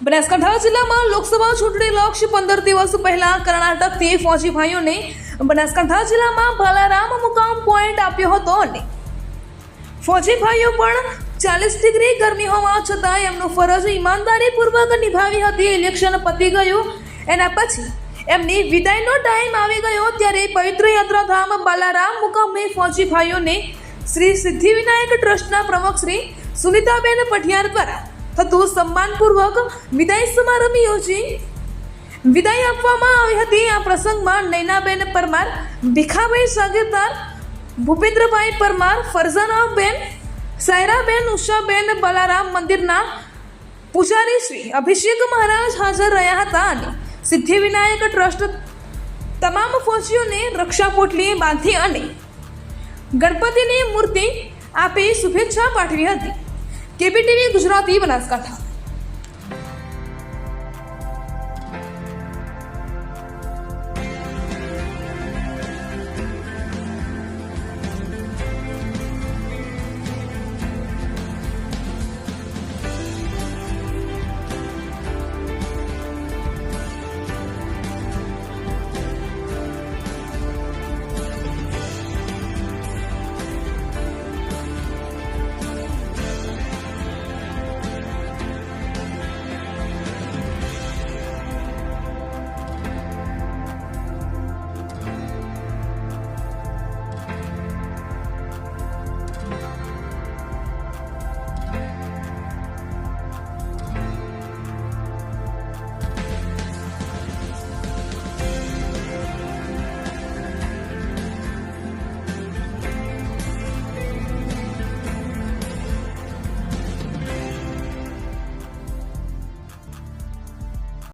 બનાસકાંઠા જિલ્લામાં લોકસભા ચૂંટણી લક્ષ 15 દિવસ પહેલા કર્ણાટકથી ફોજી ભાઈઓને બનાસકાંઠા જિલ્લામાં બાલારામ મુકામ પોઈન્ટ આપ્યો હતો અને ફોજી ભાઈઓ પણ 40 ડિગ્રી ગરમી હોવા છતાં એમનું ફરજ ઈમાનદારીપૂર્વક નિભાવી હતી। ઇલેક્શન પતી ગયું એના પછી એમની વિદાયનો ટાઈમ આવી ગયો ત્યારે પવિત્ર યાત્રાધામ બાલારામ મુકામે ફોજી ભાઈઓને શ્રી સિદ્ધિવિનાયક ટ્રસ્ટના પ્રમુખ શ્રી સુનિતાબેન પઠિયાર દ્વારા થતું સન્માનપૂર્વક વિદાય સમારંભ યોજી વિદાય આપવામાં આવી હતી। આ પ્રસંગમાં નૈનાબેન પરમાર, ભીખાભાઈ સાગેતાર, ભૂપેન્દ્રભાઈ પરમાર, ફરઝાનાબેન, સાયરાબેન, ઉષાબેન, બાલારામ મંદિરના પૂજારી શ્રી અભિષેક મહારાજ હાજર રહ્યા હતા અને સિદ્ધિવિનાયક ટ્રસ્ટ તમામ ફોજીઓને રક્ષા પોટલી બાંધી અને ગણપતિની મૂર્તિ આપી શુભેચ્છા પાઠવી હતી। કેપીટીવી ગુજરાતી, બનાસકાંઠા।